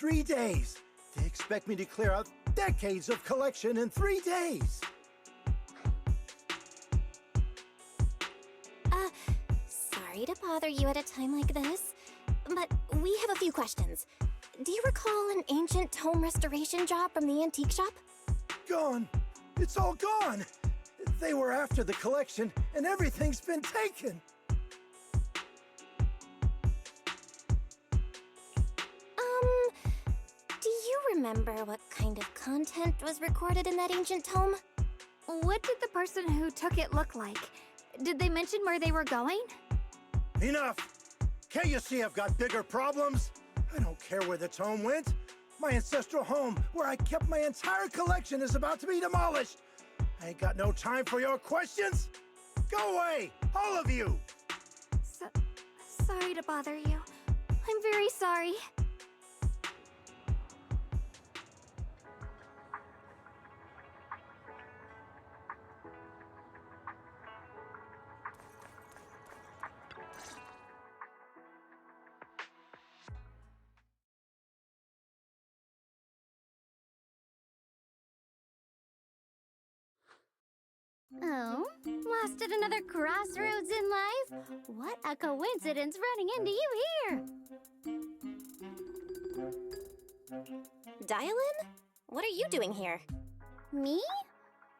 3 days. They expect me to clear out decades of collection in 3 days. Sorry to bother you at a time like this, but we have a few questions. Do you recall an ancient tome restoration job from the antique shop? Gone. It's all gone. They were after the collection, and everything's been taken. Do you remember what kind of content was recorded in that ancient tome? What did the person who took it look like? Did they mention where they were going? Enough! Can't you see I've got bigger problems? I don't care where the tome went. My ancestral home, where I kept my entire collection, is about to be demolished. I ain't got no time for your questions. Go away, all of you! Sorry to bother you. I'm very sorry. Oh, lost at another crossroads in life? What a coincidence running into you here! Dial-in? What are you doing here? Me?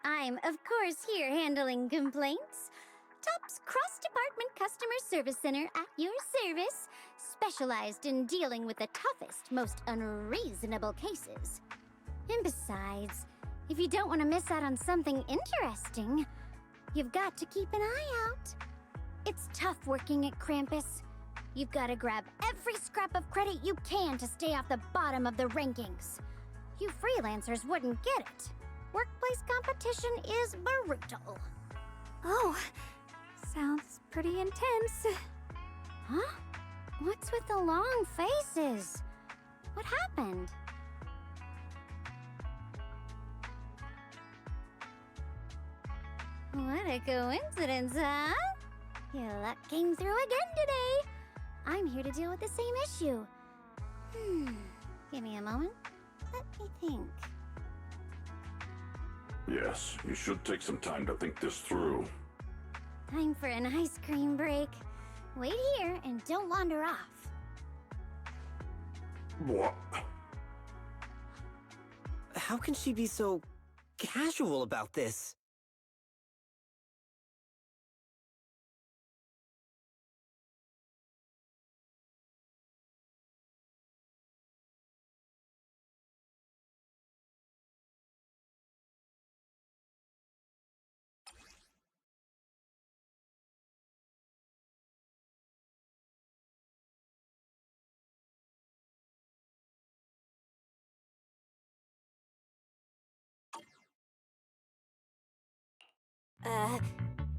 I'm, of course, here handling complaints. TOP's Cross-Department Customer Service Center at your service, specialized in dealing with the toughest, most unreasonable cases. And besides, if you don't want to miss out on something interesting, you've got to keep an eye out. It's tough working at Krampus. You've got to grab every scrap of credit you can to stay off the bottom of the rankings. You freelancers wouldn't get it. Workplace competition is brutal. Oh, sounds pretty intense. Huh? What's with the long faces? What happened? What a coincidence, huh? Your luck came through again today. I'm here to deal with the same issue. Give me a moment. Let me think. Yes, you should take some time to think this through. Time for an ice cream break. Wait here and don't wander off. What? How can she be so casual about this?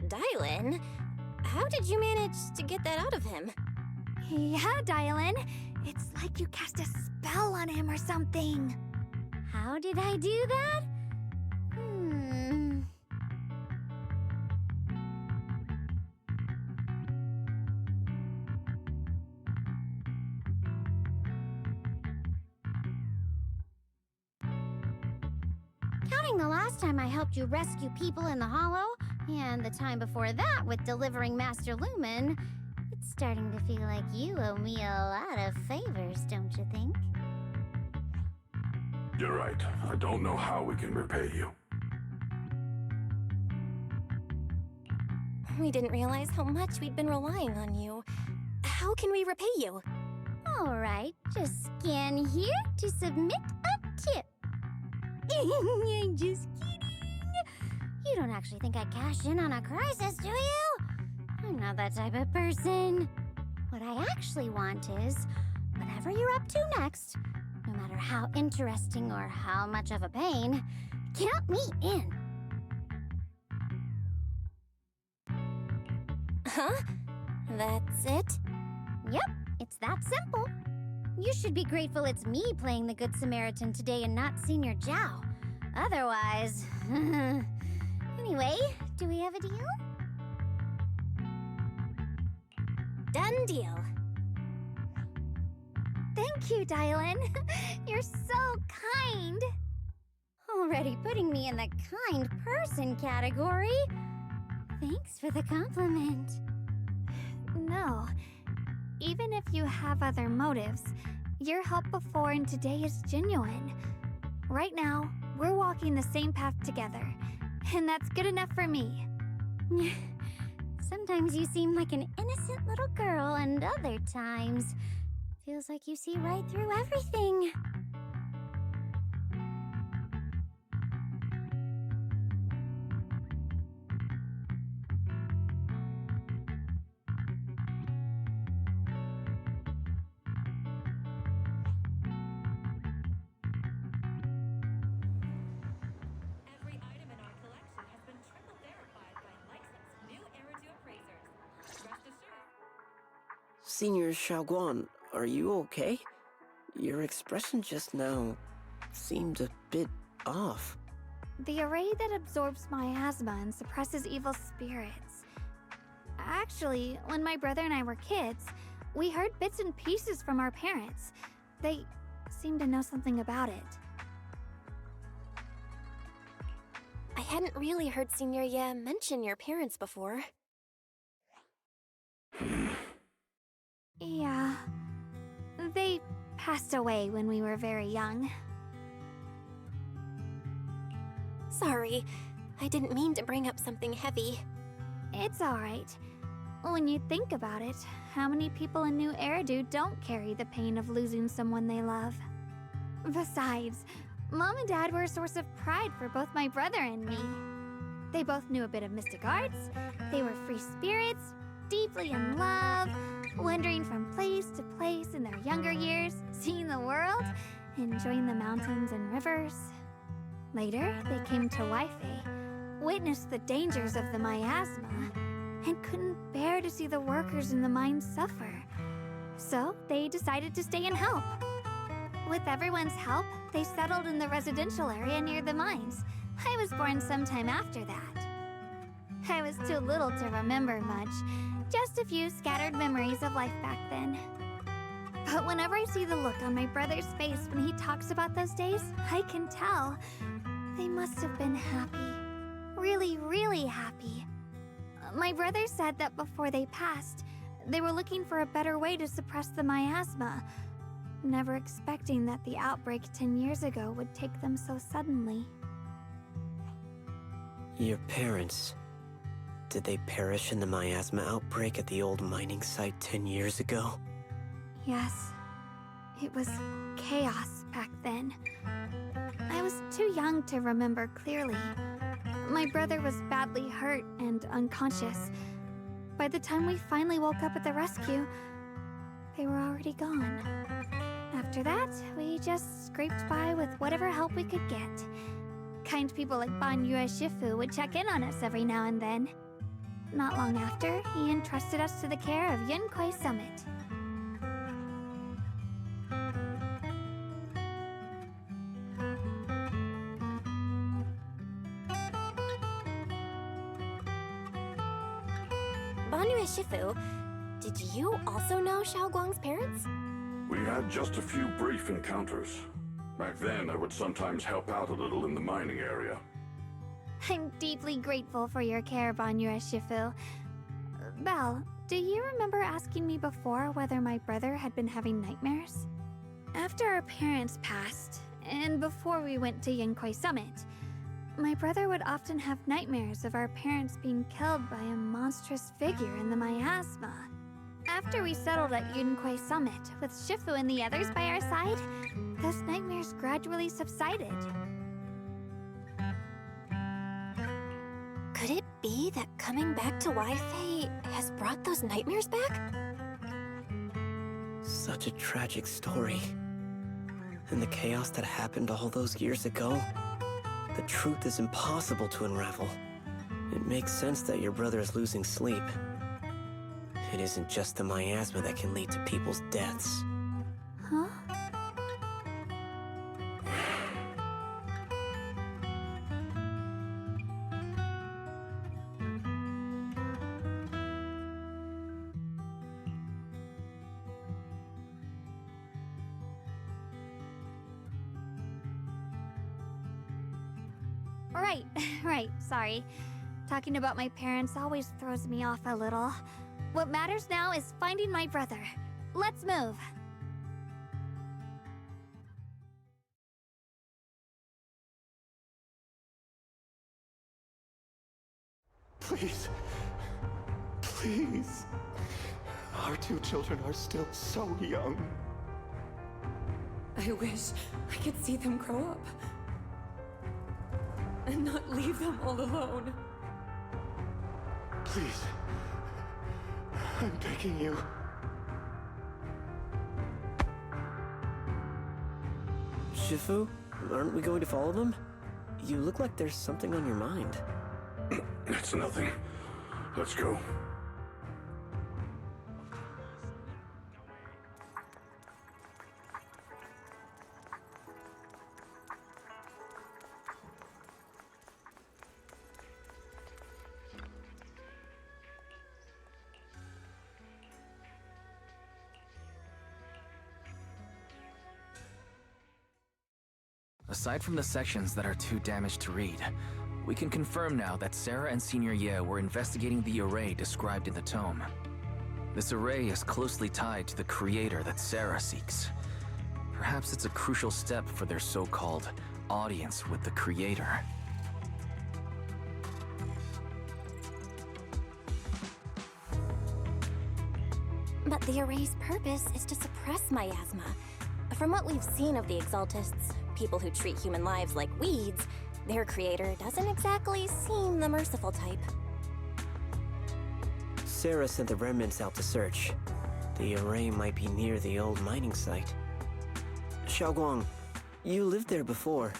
Dial-in? How did you manage to get that out of him? Yeah, Dial-in. It's like you cast a spell on him or something. How did I do that? Counting the last time I helped you rescue people in the Hollow, and the time before that with delivering Master Lumen, it's starting to feel like you owe me a lot of favors, don't you think? You're right. I don't know how we can repay you. We didn't realize how much we'd been relying on you. How can we repay you? All right, just scan here to submit a tip. I'm just kidding. You don't actually think I'd cash in on a crisis, do you? I'm not that type of person. What I actually want is, whatever you're up to next, no matter how interesting or how much of a pain, count me in. Huh? That's it? Yep, it's that simple. You should be grateful it's me playing the Good Samaritan today and not Senior Zhao. Otherwise... Anyway, do we have a deal? Done deal. Thank you, Dial-in. You're so kind. Already putting me in the kind person category. Thanks for the compliment. No. Even if you have other motives, your help before and today is genuine. Right now, we're walking the same path together, and that's good enough for me. Sometimes you seem like an innocent little girl, and other times, feels like you see right through everything. Every item in our collection has been triple verified by licensed new Eridu appraisers. Rest assured. Senior Xiaoguan, are you okay? Your expression just now seemed a bit off. The array that absorbs miasma and suppresses evil spirits. Actually, when my brother and I were kids, we heard bits and pieces from our parents. They seemed to know something about it. I hadn't really heard Senior Ye mention your parents before. Yeah. They passed away when we were very young. Sorry, I didn't mean to bring up something heavy. It's alright. When you think about it, how many people in New Eridu don't carry the pain of losing someone they love? Besides, Mom and Dad were a source of pride for both my brother and me. They both knew a bit of mystic arts, they were free spirits, deeply in love, wandering from place to place in their younger years, seeing the world, enjoying the mountains and rivers. Later, they came to Waifei, witnessed the dangers of the miasma, and couldn't bear to see the workers in the mines suffer. So, they decided to stay and help. With everyone's help, they settled in the residential area near the mines. I was born sometime after that. I was too little to remember much, just a few scattered memories of life back then. But whenever I see the look on my brother's face when he talks about those days, I can tell they must have been happy. Really, really happy. My brother said that before they passed, they were looking for a better way to suppress the miasma, never expecting that the outbreak 10 years ago would take them so suddenly. Your parents, did they perish in the miasma outbreak at the old mining site 10 years ago? Yes. It was chaos back then. I was too young to remember clearly. My brother was badly hurt and unconscious. By the time we finally woke up at the rescue, they were already gone. After that, we just scraped by with whatever help we could get. Kind people like Ban Yue Shifu would check in on us every now and then. Not long after, he entrusted us to the care of Yunquai Summit. Banyu Shifu, did you also know Xiaoguang's parents? We had just a few brief encounters. Back then, I would sometimes help out a little in the mining area. I'm deeply grateful for your care, Banyu Shifu. Belle, do you remember asking me before whether my brother had been having nightmares? After our parents passed, and before we went to Yunquai Summit, my brother would often have nightmares of our parents being killed by a monstrous figure in the miasma. After we settled at Yunquai Summit, with Shifu and the others by our side, those nightmares gradually subsided. Could it be that coming back to Waifei has brought those nightmares back? Such a tragic story. And the chaos that happened all those years ago, the truth is impossible to unravel. It makes sense that your brother is losing sleep. It isn't just the miasma that can lead to people's deaths. Huh? Right, right, sorry. Talking about my parents always throws me off a little. What matters now is finding my brother. Let's move. Please. Please. Our two children are still so young. I wish I could see them grow up. And not leave them all alone. Please. I'm begging you. Shifu, aren't we going to follow them? You look like there's something on your mind. It's nothing. Let's go. Aside from the sections that are too damaged to read, we can confirm now that Sarah and Senior Ye were investigating the array described in the tome. This array is closely tied to the creator that Sarah seeks. Perhaps it's a crucial step for their so-called audience with the creator. But the array's purpose is to suppress miasma. From what we've seen of the Exaltists, people who treat human lives like weeds, their creator doesn't exactly seem the merciful type. Sarah sent the remnants out to search. The array might be near the old mining site. Xiaoguang, you lived there before.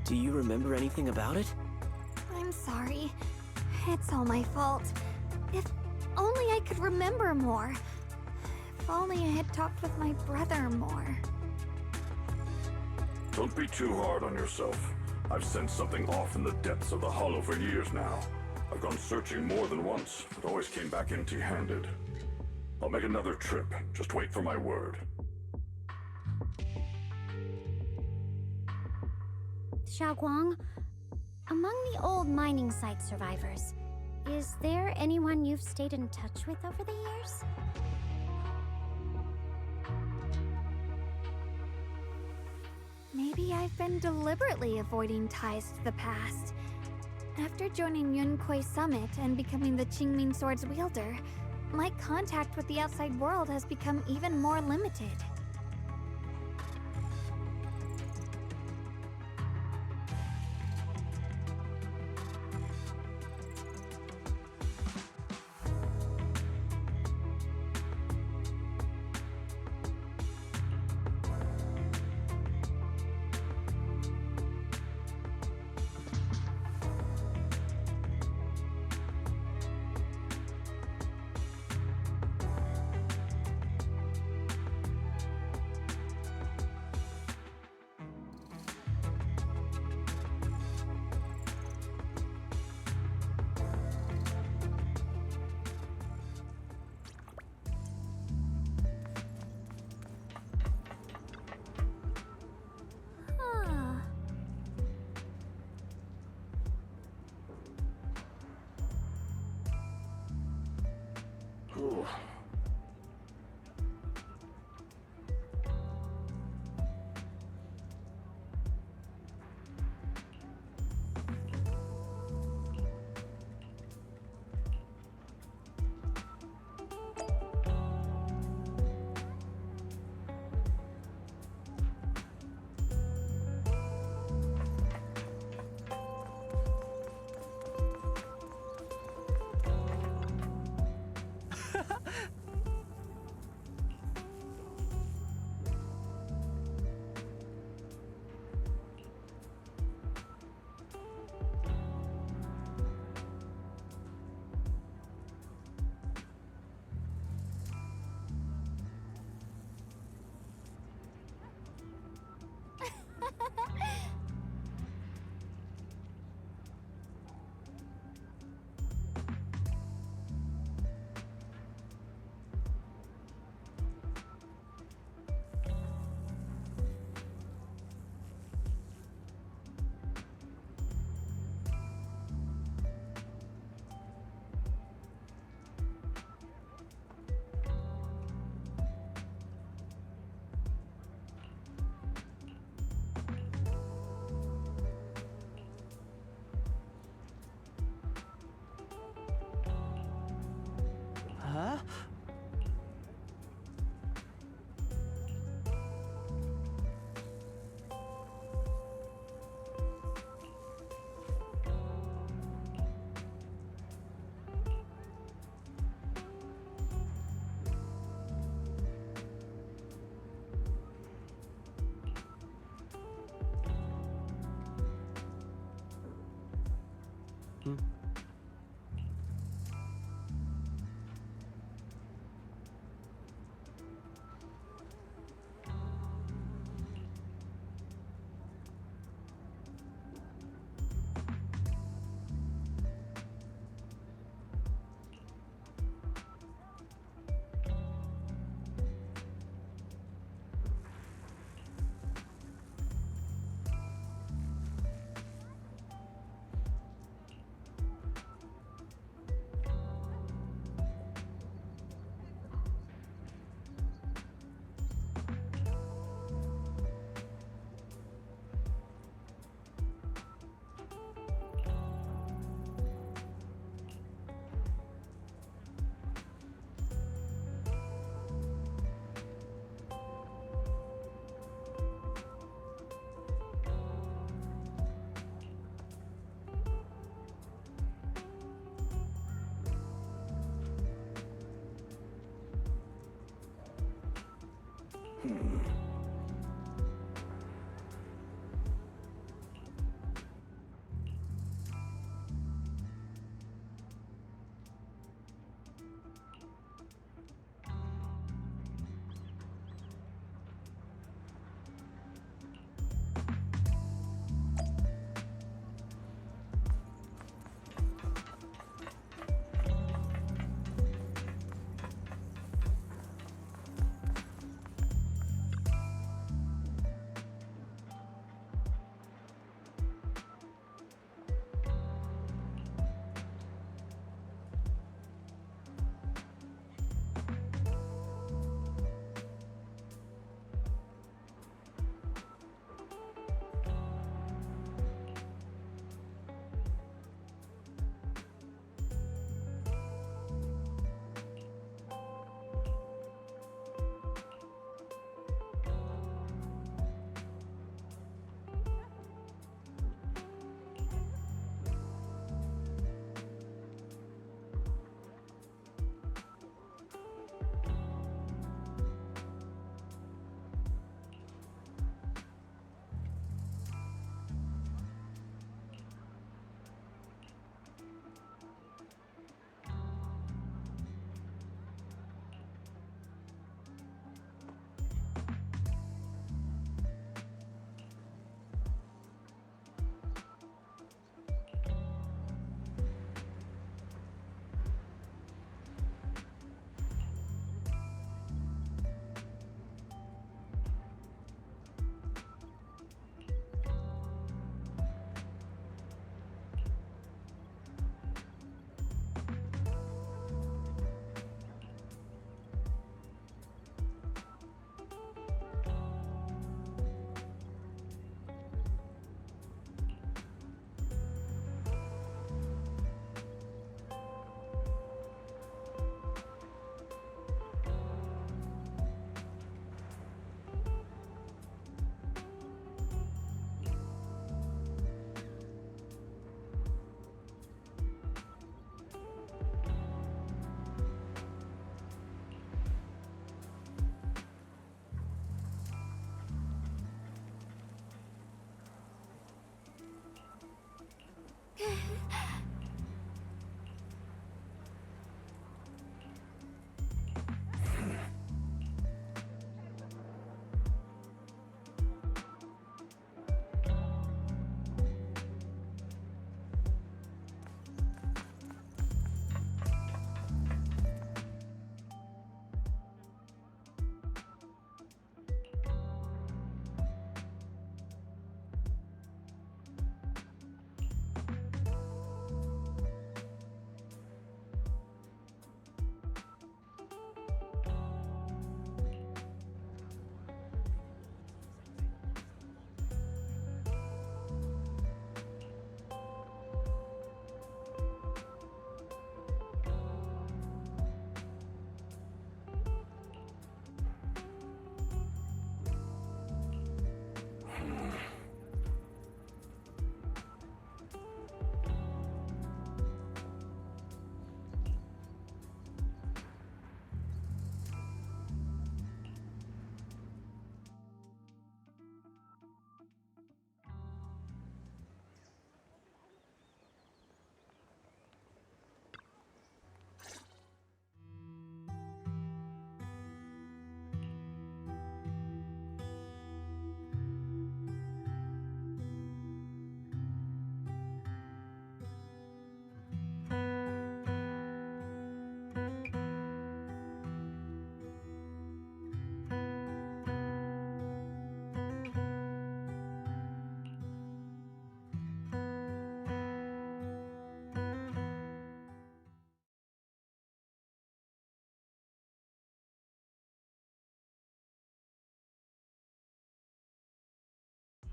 Do you remember anything about it? I'm sorry. It's all my fault. If only I could remember more. If only I had talked with my brother more. Don't be too hard on yourself. I've sensed something off in the depths of the hollow for years now. I've gone searching more than once, but always came back empty-handed. I'll make another trip. Just wait for my word. Xiaoguang, among the old mining site survivors, is there anyone you've stayed in touch with over the years? Maybe I've been deliberately avoiding ties to the past. After joining Yunkuei Summit and becoming the Qingming Sword's wielder, my contact with the outside world has become even more limited.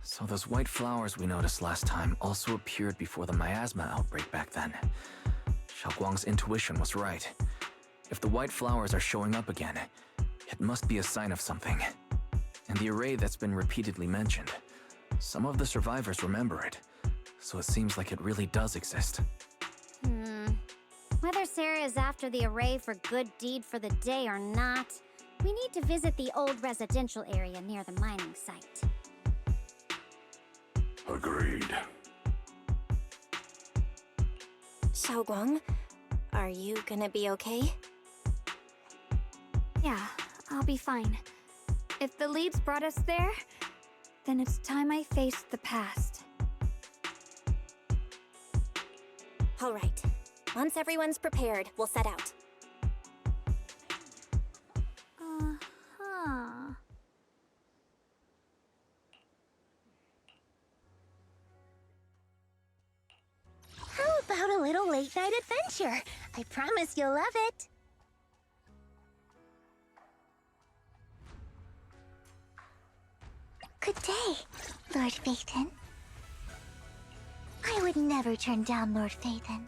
So those white flowers we noticed last time also appeared before the miasma outbreak back then. Xiaoguang's intuition was right. If the white flowers are showing up again, it must be a sign of something. And the array that's been repeatedly mentioned, some of the survivors remember it, so it seems like it really does exist. Whether Sarah is after the array for good deed for the day or not, we need to visit the old residential area near the mining site. Agreed. Xiaoguang, are you gonna be okay? Yeah, I'll be fine. If the leads brought us there, then it's time I faced the past. All right. Once everyone's prepared, we'll set out. Uh-huh. How about a little late-night adventure? I promise you'll love it. Good day, Lord Phaethon. I would never turn down Lord Phaethon.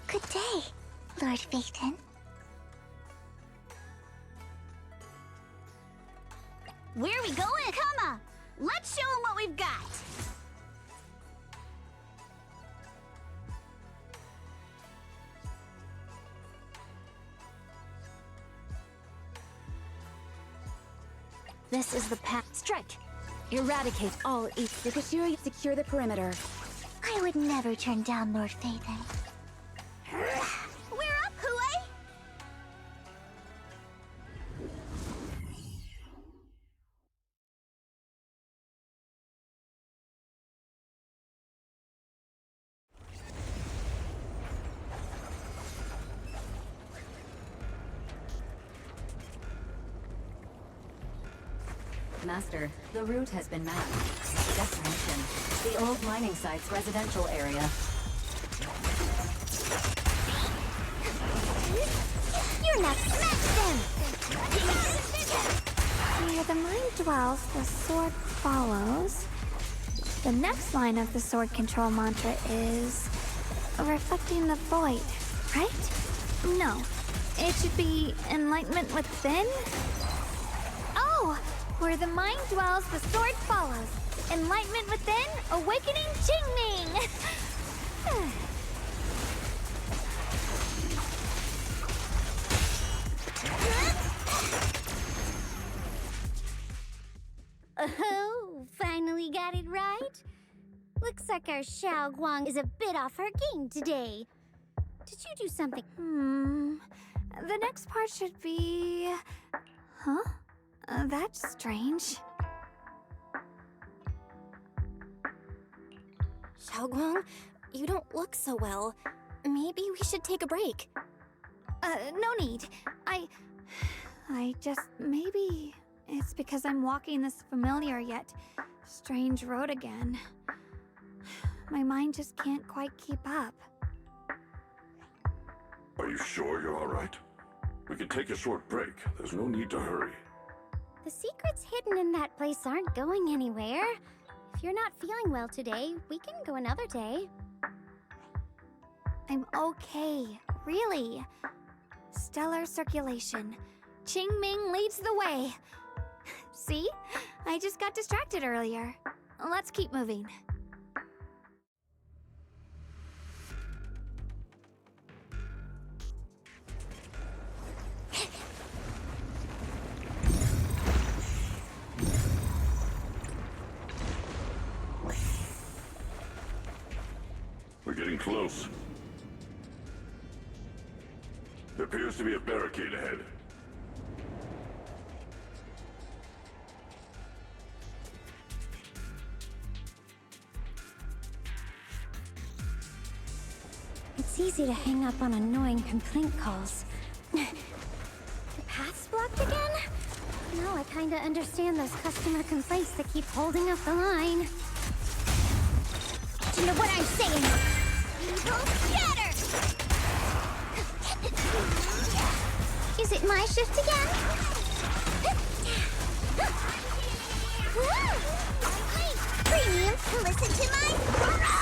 Good day, Lord Phaethon. Where are we going? Come on! Let's show them what we've got! This is the path. Strike! Eradicate all Ikashiri. Secure the perimeter. I would never turn down Lord Phaethon. We're up, Hue! Master, the route has been mapped. Destination: the old mining site's residential area. You're not smash them! Where the mind dwells, the sword follows. The next line of the sword control mantra is reflecting the void, right? No, it should be enlightenment within. Oh, where the mind dwells, the sword follows. Enlightenment within, awakening Qingming. Oh, finally got it right? Looks like our Xiaoguang is a bit off her game today. Did you do something? The next part should be... Huh? That's strange. Xiaoguang, you don't look so well. Maybe we should take a break. No need. I just... maybe... It's because I'm walking this familiar yet strange road again. My mind just can't quite keep up. Are you sure you're all right? We can take a short break. There's no need to hurry. The secrets hidden in that place aren't going anywhere. If you're not feeling well today, we can go another day. I'm okay, really. Stellar circulation. Qingming leads the way. See? I just got distracted earlier. Let's keep moving. We're getting close. There appears to be a barricade ahead. It's easy to hang up on annoying complaint calls. The path's blocked again? Now I kinda understand those customer complaints that keep holding up the line. Do you know what I'm saying? Evil scatter! Is it my shift again? Premium, listen to my roar!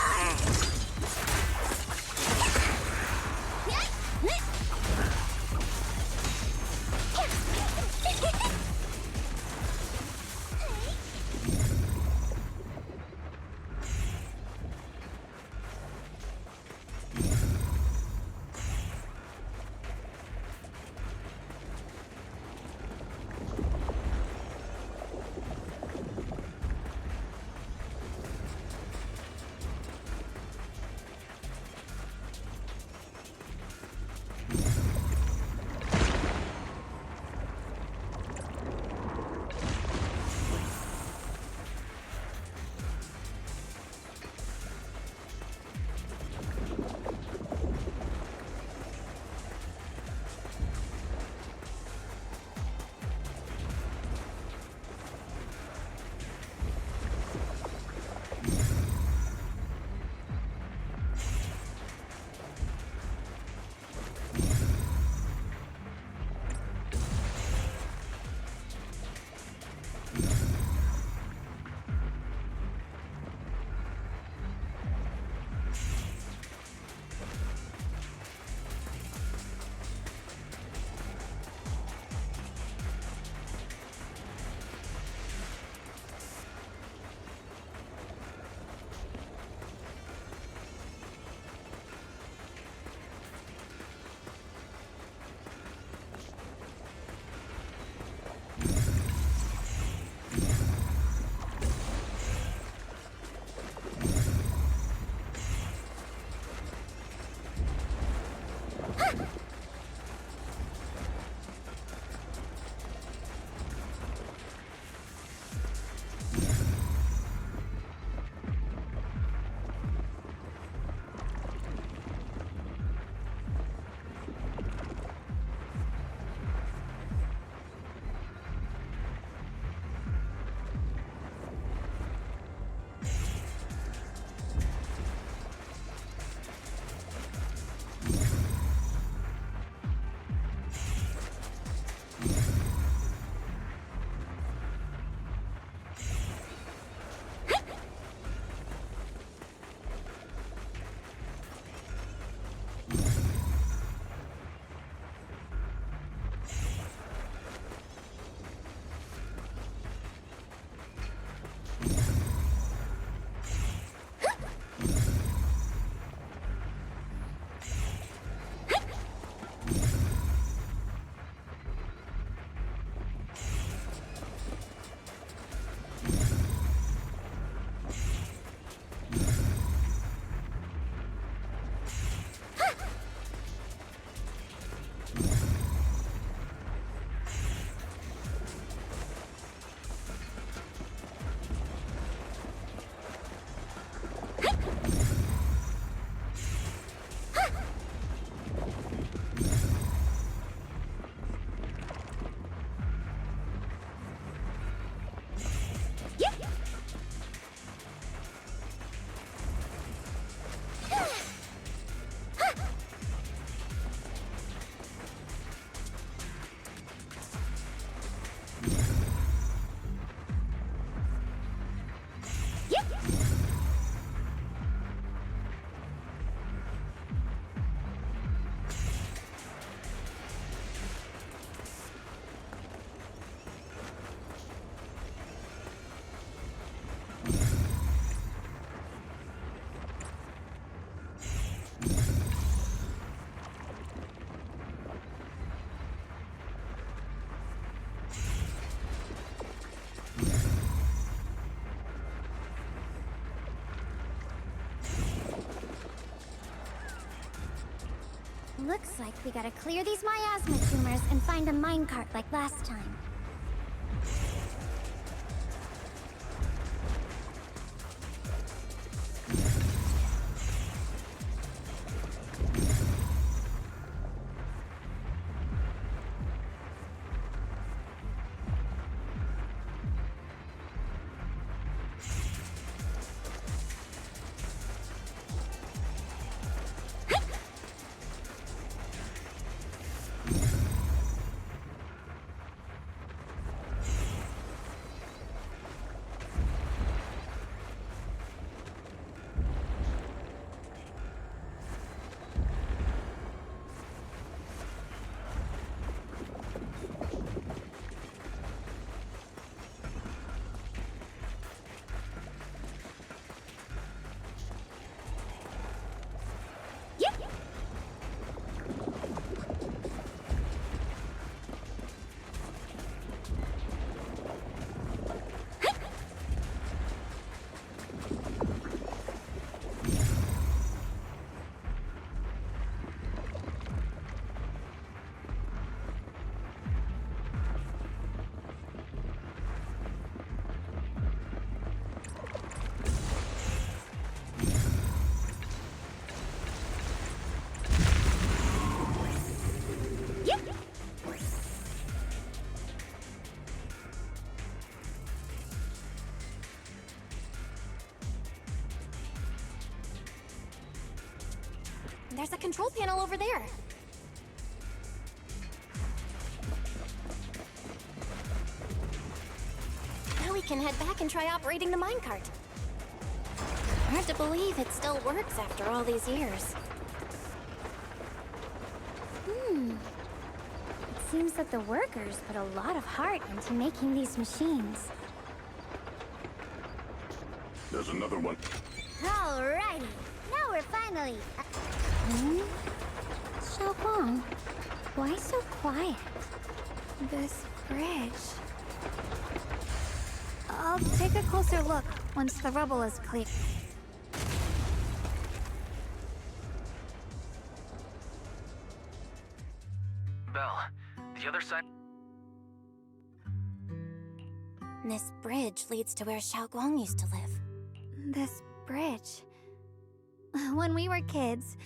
Looks like we gotta clear these miasma tumors and find a minecart like last time. there's a control panel over there. Now we can head back and try operating the minecart. Hard to believe it still works after all these years. It seems that the workers put a lot of heart into making these machines. There's another one. Alrighty, now we're finally... Xiaoguang, why so quiet? This bridge. I'll take a closer look once the rubble is clear. Belle, the other side. This bridge leads to where Xiaoguang used to live. This bridge. When we were kids,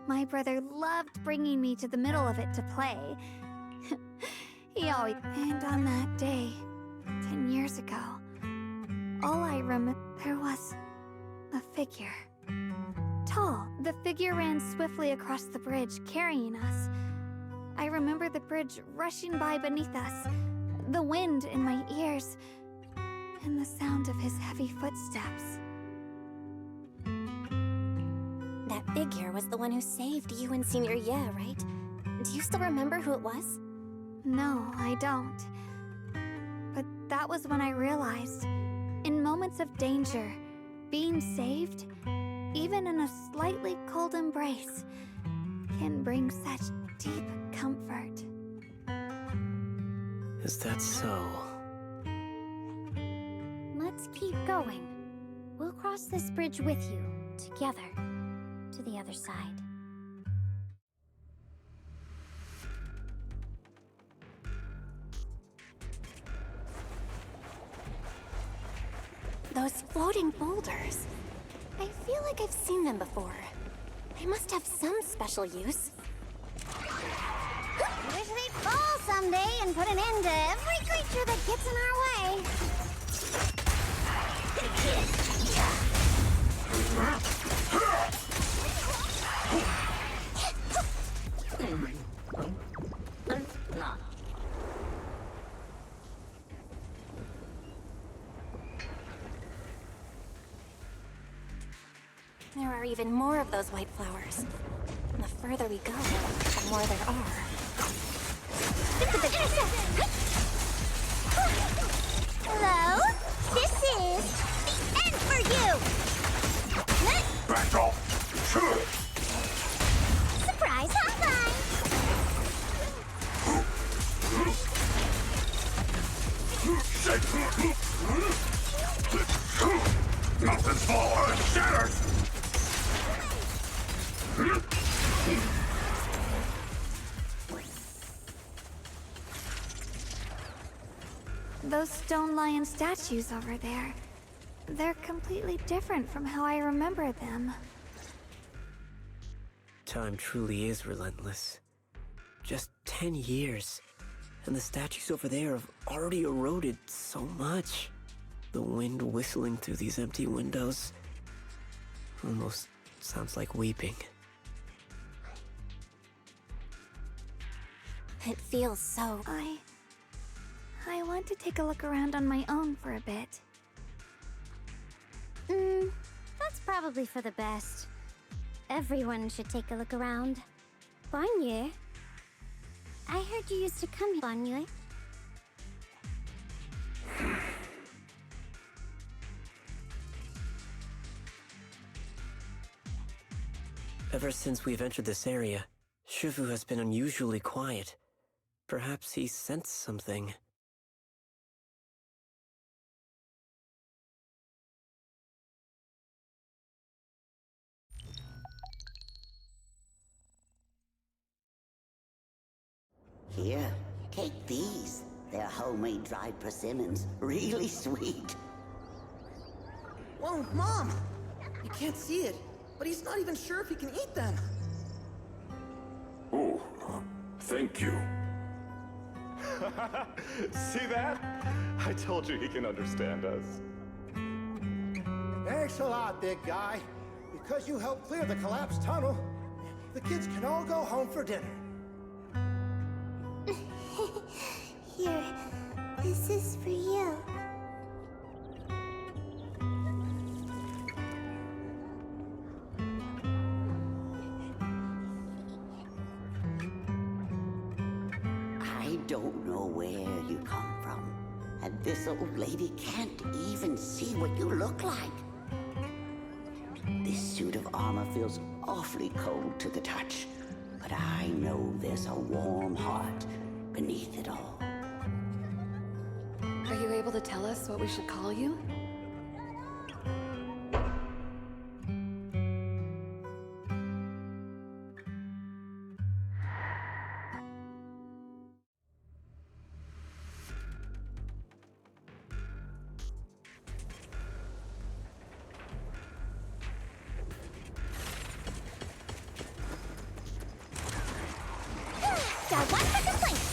my brother loved bringing me to the middle of it to play. He always... And on that day, 10 years ago, all I remember, there was a figure. Tall, the figure ran swiftly across the bridge, carrying us. I remember the bridge rushing by beneath us, the wind in my ears, and the sound of his heavy footsteps. That figure was the one who saved you and Senior Ye, right? Do you still remember who it was? No, I don't. But that was when I realized, in moments of danger, being saved, even in a slightly cold embrace, can bring such deep comfort. Is that so? Let's keep going. We'll cross this bridge with you, together, to the other side. Those floating boulders. I feel like I've seen them before. They must have some special use. Wish they'd fall someday and put an end to every creature that gets in our way. There are even more of those white flowers. And the further we go, the more there are. Hello? This is the end for you! Back off! Surprise hotline! Mountains fall, earth shatters! Those stone lion statues over there, they're completely different from how I remember them. Time truly is relentless. Just 10 years, and the statues over there have already eroded so much. The wind whistling through these empty windows almost sounds like weeping. It feels so... I want to take a look around on my own for a bit. That's probably for the best. Everyone should take a look around. Banye, I heard you used to come here, Banye. Ever since we've entered this area, Shifu has been unusually quiet. Perhaps he sensed something. Here, take these. They're homemade dried persimmons. Really sweet. Whoa, Mom! You can't see it, but he's not even sure if he can eat them. Oh, thank you. See that? I told you he can understand us. Thanks a lot, big guy. Because you helped clear the collapsed tunnel, the kids can all go home for dinner. Here, this is for you. I don't know where you come from, and this old lady can't even see what you look like. This suit of armor feels awfully cold to the touch, but I know there's a warm heart beneath it all. Are you able to tell us what we should call you? Got one for complaints.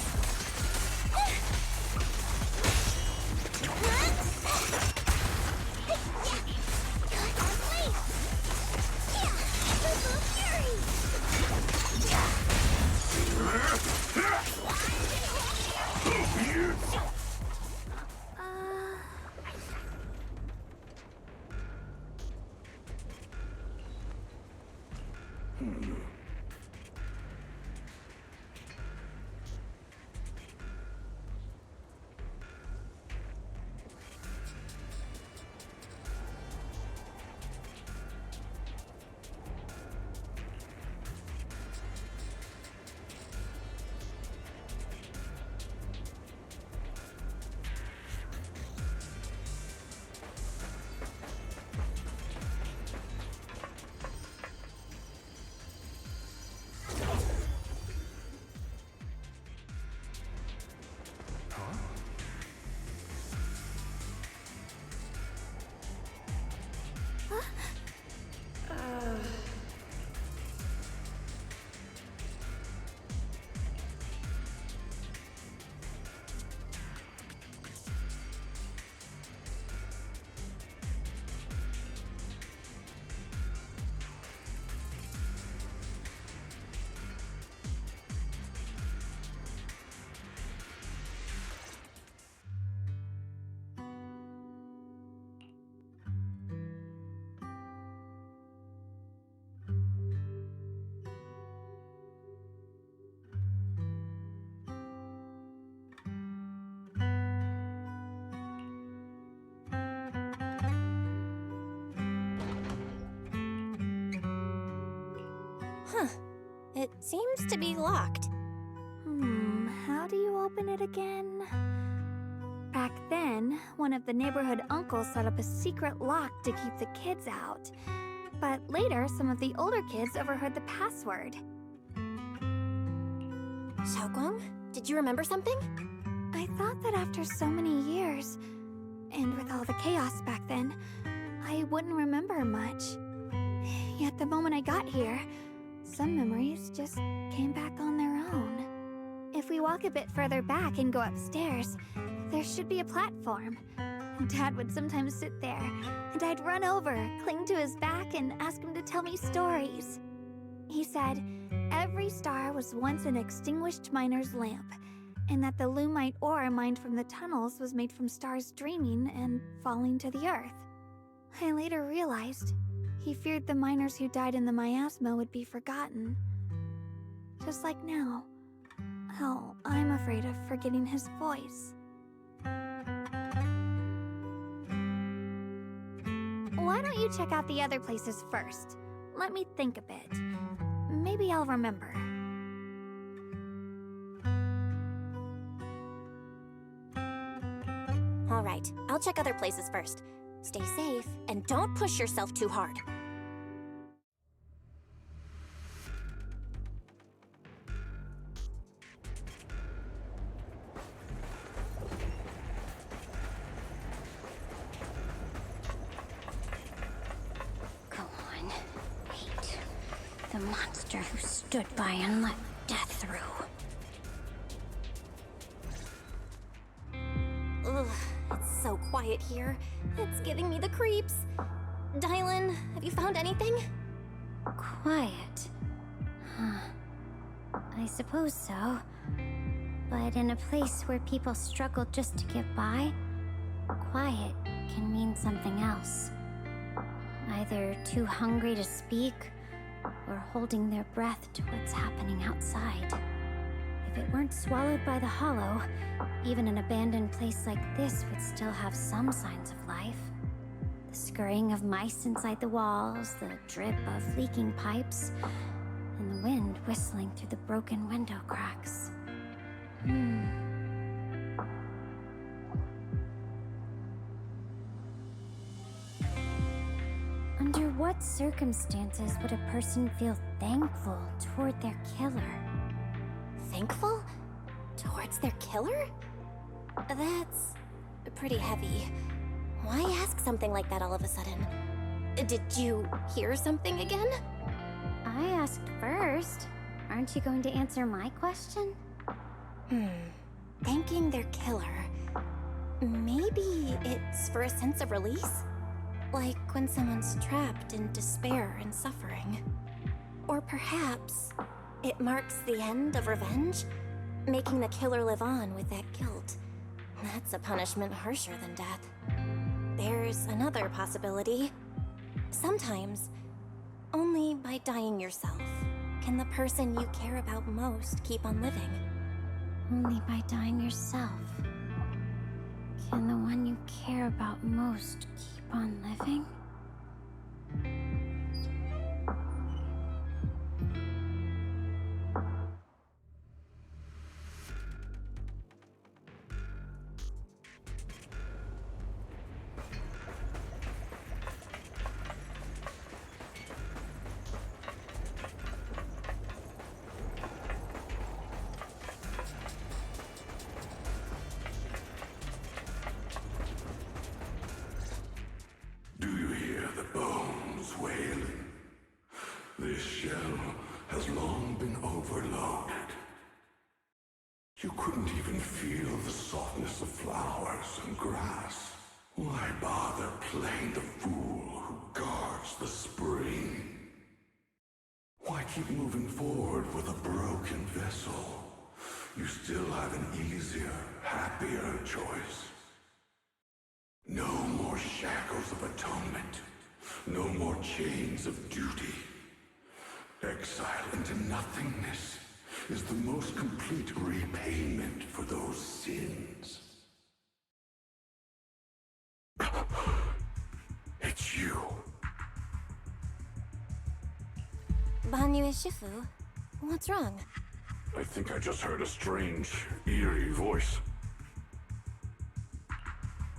Huh. It seems to be locked. How do you open it again? Back then, one of the neighborhood uncles set up a secret lock to keep the kids out. But later, some of the older kids overheard the password. Xiaoguang, did you remember something? I thought that after so many years, and with all the chaos back then, I wouldn't remember much. Yet the moment I got here, some memories just came back on their own. If we walk a bit further back and go upstairs, there should be a platform. Dad would sometimes sit there, and I'd run over, cling to his back, and ask him to tell me stories. He said every star was once an extinguished miner's lamp, and that the lumite ore mined from the tunnels was made from stars dreaming and falling to the earth. I later realized he feared the miners who died in the miasma would be forgotten. Just like now, how I'm afraid of forgetting his voice. Why don't you check out the other places first? Let me think a bit. Maybe I'll remember. All right, I'll check other places first. Stay safe, and don't push yourself too hard. Go on. Hate the monster who stood by and let death through. Ugh, it's so quiet here. It's giving me the creeps. Dylan, have you found anything? Quiet. I suppose so. But in a place where people struggle just to get by, quiet can mean something else. Either too hungry to speak, or holding their breath to what's happening outside. If it weren't swallowed by the hollow, even an abandoned place like this would still have some signs of life. The scurrying of mice inside the walls, the drip of leaking pipes, and the wind whistling through the broken window cracks. Under what circumstances would a person feel thankful toward their killer? Thankful? Towards their killer? That's pretty heavy. Why ask something like that all of a sudden? Did you hear something again? I asked first. Aren't you going to answer my question? Thanking their killer. Maybe it's for a sense of release? Like when someone's trapped in despair and suffering. Or perhaps it marks the end of revenge, making the killer live on with that guilt. That's a punishment harsher than death. There's another possibility. Sometimes, only by dying yourself can the person you care about most keep on living. Only by dying yourself can the one you care about most keep on living? Do you hear the bones wailing? This shell has long been overloaded. You couldn't even feel the softness of flowers and grass. Why bother playing the fool who guards the spring? Why keep moving forward with a broken vessel? You still have an easier, happier choice. No more shackles of atonement. No more chains of duty. Exile into nothingness is the most complete repayment for those sins. It's you. Banyu Shifu, what's wrong? I think I just heard a strange, eerie voice.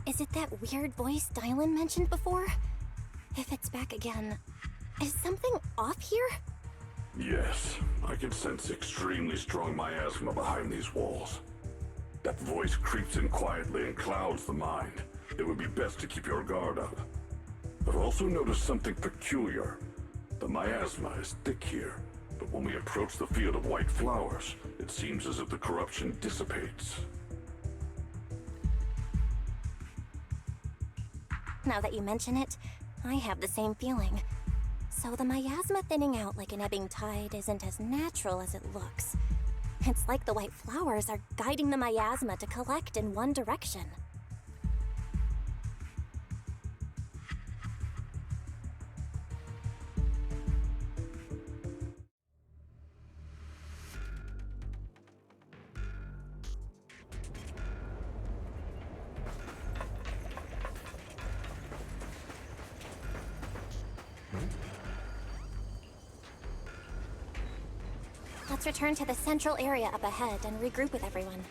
Is it that weird voice Dylan mentioned before? If it's back again, is something off here? Yes, I can sense extremely strong miasma behind these walls. That voice creeps in quietly and clouds the mind. It would be best to keep your guard up. I've also noticed something peculiar. The miasma is thick here, but when we approach the field of white flowers, it seems as if the corruption dissipates. Now that you mention it, I have the same feeling. So the miasma thinning out like an ebbing tide isn't as natural as it looks. It's like the white flowers are guiding the miasma to collect in one direction. Let's return to the central area up ahead and regroup with everyone.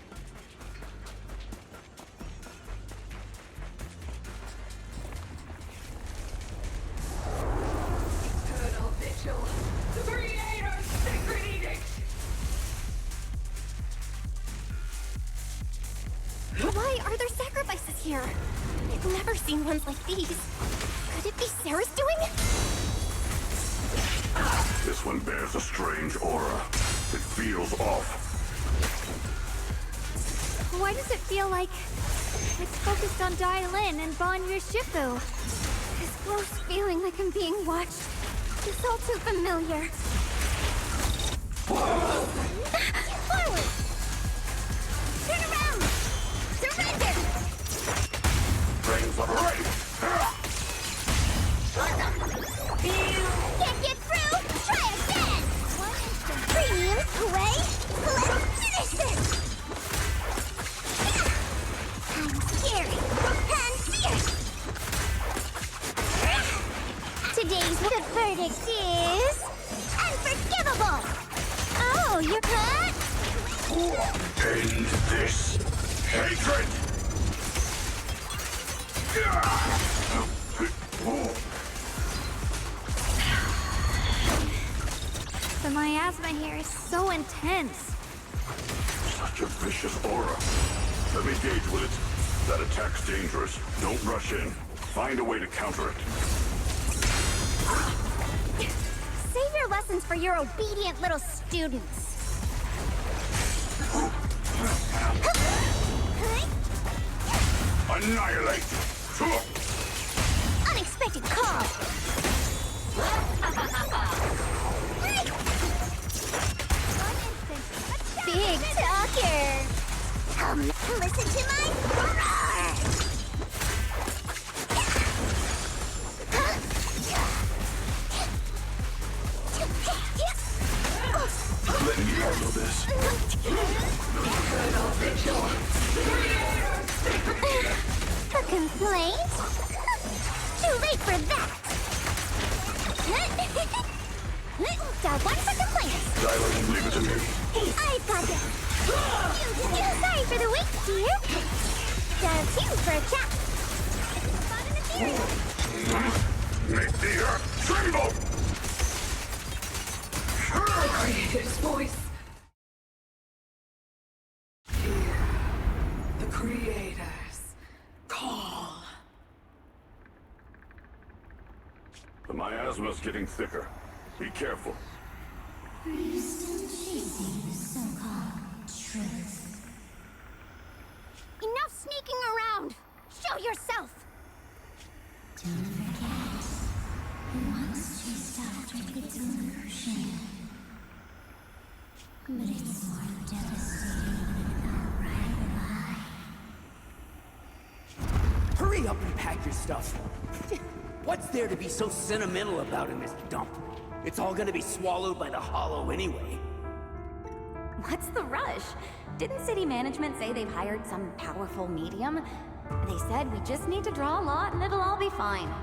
Eternal vigil. The Creator's sacred edict. Why are there sacrifices here? I've never seen ones like these. Could it be Sarah's doing? This one bears a strange aura. It feels off. Why does it feel like it's focused on Dylan and Banyu Shifu? This close feeling like I'm being watched is all too familiar. The verdict is unforgivable. Oh, you're cut? End this hatred! The miasma here is so intense. Such a vicious aura. Let me gauge with it. That attack's dangerous. Don't rush in. Find a way to counter it. Save your lessons for your obedient little students. Annihilate! Unexpected call. Big talker. Come listen to my roar. Let me handle this. A complaint? Too late for that. Got one for complaints. Dylan, leave it to me. I've got this. Sorry for the wait, dear. Got two for a chat. Fun in the theory. Make the earth tremble! The Creator's voice. Hear the Creator's call. The miasma's getting thicker. Be careful. Are you still chasing the so-called truth? Enough sneaking around! Show yourself! Don't forget, who once chased after its illusion. But it's more devastating than outright lie. Hurry up and pack your stuff. What's there to be so sentimental about in this dump? It's all gonna be swallowed by the hollow anyway. What's the rush? Didn't city management say they've hired some powerful medium? They said we just need to draw a lot and it'll all be fine.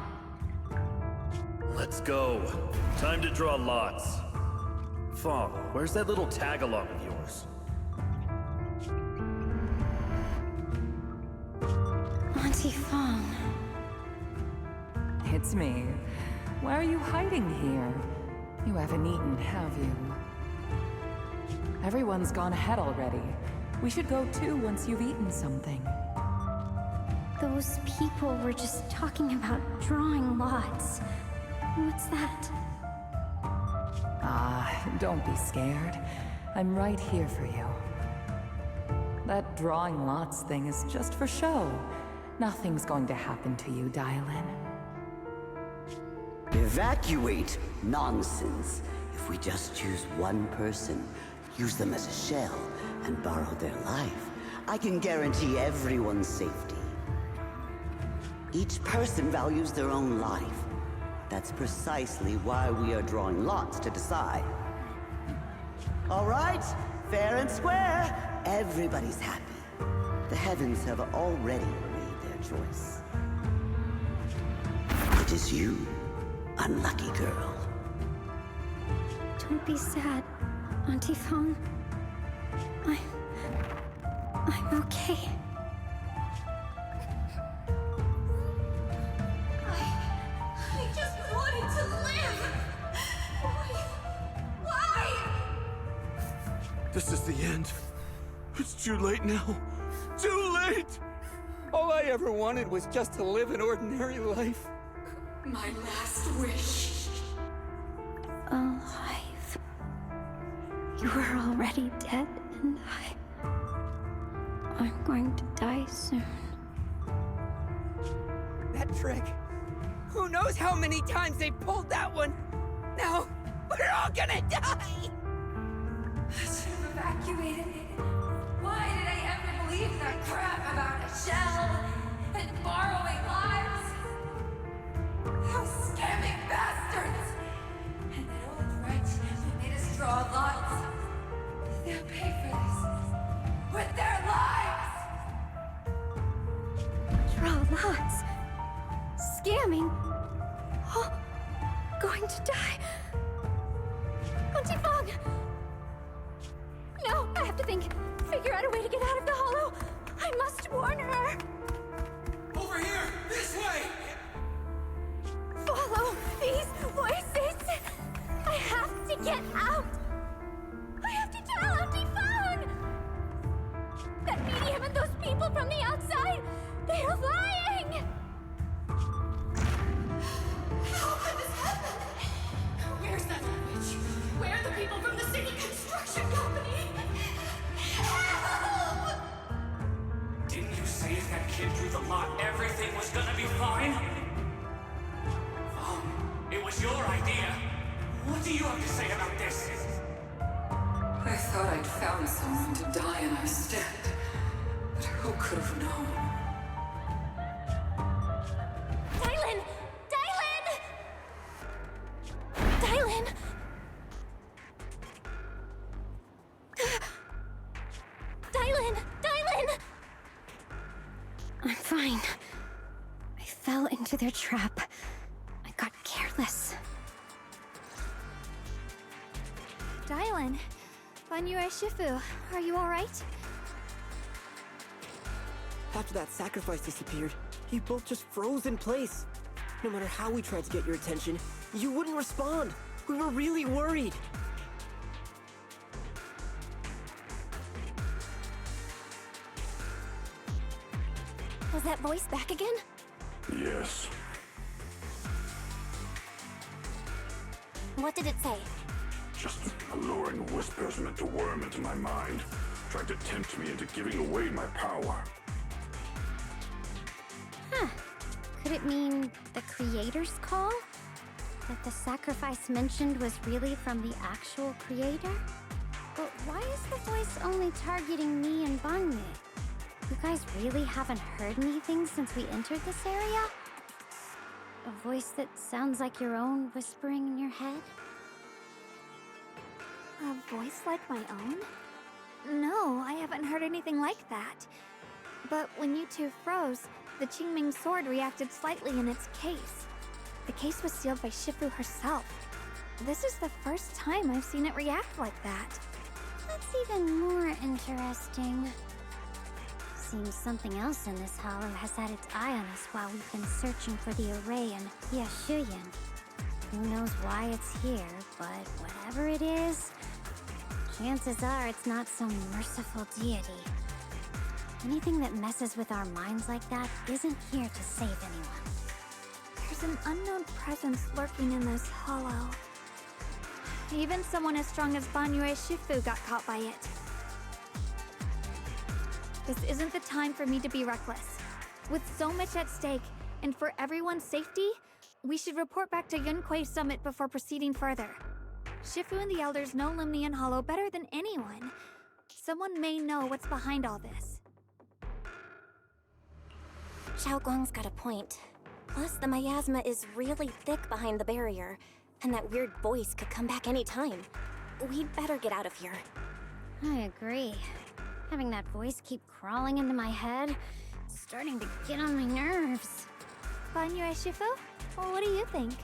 Let's go. Time to draw lots. Fong, where's that little tag-along of yours? Auntie Fong. It's me. Why are you hiding here? You haven't eaten, have you? Everyone's gone ahead already. We should go too once you've eaten something. Those people were just talking about drawing lots. What's that? Don't be scared. I'm right here for you. That drawing lots thing is just for show. Nothing's going to happen to you, Dylan. Evacuate? Nonsense. If we just choose one person, use them as a shell, and borrow their life, I can guarantee everyone's safety. Each person values their own life. That's precisely why we are drawing lots to decide. All right, fair and square. Everybody's happy. The heavens have already made their choice. It is you, unlucky girl. Don't be sad, Auntie Fong. I'm okay. I just wanted to live! Why? This is the end. It's too late now. Too late! All I ever wanted was just to live an ordinary life. My last wish. Alive. You were already dead, and I'm going to die soon. That trick. Who knows how many times they pulled that one? Now, we're all gonna die! I should have evacuated. Why did I ever believe that crap about a shell and borrowing lives? Those scamming bastards! And that old wretch who made us draw lots. They'll pay for this with their lives! Draw lots. Scamming. Oh, going people from the outside! They're flying! How could this happen? Where's that witch? Where are the people from the city construction company? Help! Didn't you say if that kid drew the lot, everything was gonna be fine? It was your idea. What do you have to say about this? I thought I'd found someone to die in our stead. But who could have known? Dylan! Dylan! Dylan! Dylan! Dylan! I'm fine. I fell into their trap. I got careless. Dylan, Banyue Shifu, are you alright? After that sacrifice disappeared, you both just froze in place. No matter how we tried to get your attention, you wouldn't respond. We were really worried. Was that voice back again? Yes. What did it say? Just alluring whispers meant to worm into my mind, trying to tempt me into giving away my power. Huh. Could it mean the creator's call? That the sacrifice mentioned was really from the actual creator? But why is the voice only targeting me and Banyue? You guys really haven't heard anything since we entered this area? A voice that sounds like your own whispering in your head? A voice like my own? No, I haven't heard anything like that. But when you two froze, the Qingming sword reacted slightly in its case. The case was sealed by Shifu herself. This is the first time I've seen it react like that. That's even more interesting. Seems something else in this hollow has had its eye on us while we've been searching for the array in Yashuyan. Who knows why it's here, but whatever it is, chances are it's not some merciful deity. Anything that messes with our minds like that isn't here to save anyone. There's an unknown presence lurking in this hollow. Even someone as strong as Banyue Shifu got caught by it. This isn't the time for me to be reckless. With so much at stake, and for everyone's safety, we should report back to Yunquei Summit before proceeding further. Shifu and the Elders know Limnian Hollow better than anyone. Someone may know what's behind all this. Xiao Guang's got a point. Plus, the miasma is really thick behind the barrier, and that weird voice could come back any time. We'd better get out of here. I agree. Having that voice keep crawling into my head, it's starting to get on my nerves. Banyue Shifu? Well, what do you think?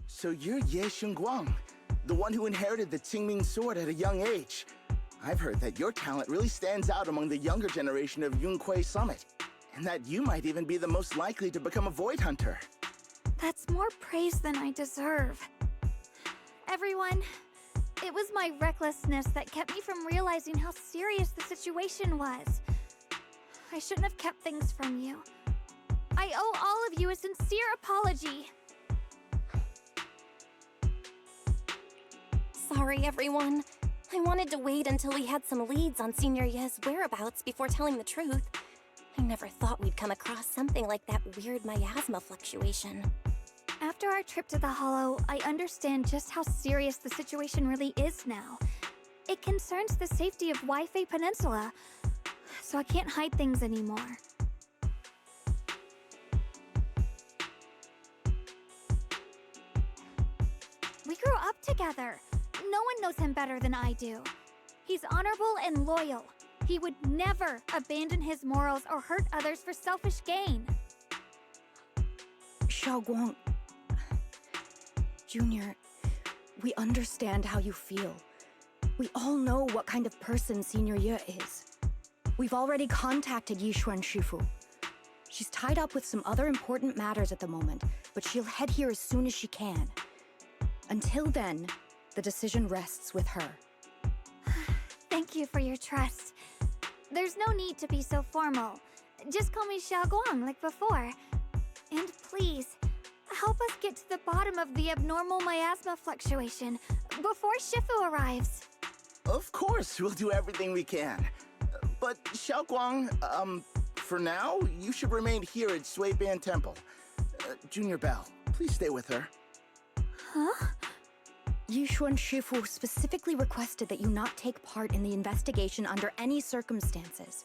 So you're Ye Xingguang, the one who inherited the Qingming sword at a young age. I've heard that your talent really stands out among the younger generation of Yunquei Summit, and that you might even be the most likely to become a Void Hunter. That's more praise than I deserve. Everyone, it was my recklessness that kept me from realizing how serious the situation was. I shouldn't have kept things from you. I owe all of you a sincere apology. Sorry, everyone. I wanted to wait until we had some leads on Senior Ye's whereabouts before telling the truth. I never thought we'd come across something like that weird miasma fluctuation. After our trip to the Hollow, I understand just how serious the situation really is now. It concerns the safety of Waifei Peninsula, so I can't hide things anymore. We grew up together. No one knows him better than I do. He's honorable and loyal. He would never abandon his morals or hurt others for selfish gain. Xiao Guang... Junior, we understand how you feel. We all know what kind of person Senior Ye is. We've already contacted Yishuan Shifu. She's tied up with some other important matters at the moment, but she'll head here as soon as she can. Until then, the decision rests with her. Thank you for your trust. There's no need to be so formal. Just call me Xiaoguang like before. And please, help us get to the bottom of the abnormal miasma fluctuation before Shifu arrives. Of course, we'll do everything we can. But Xiaoguang, for now, you should remain here at Suiban Temple. Junior Bell, please stay with her. Huh? Yishuan Shifu specifically requested that you not take part in the investigation under any circumstances.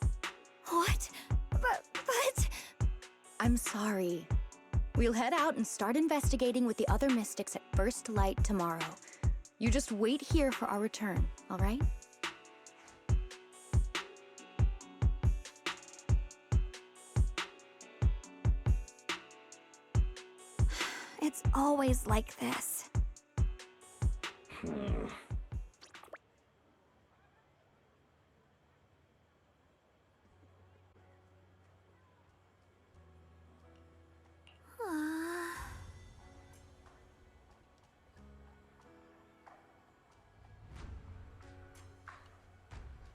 What? But... I'm sorry. We'll head out and start investigating with the other mystics at first light tomorrow. You just wait here for our return, all right? It's always like this.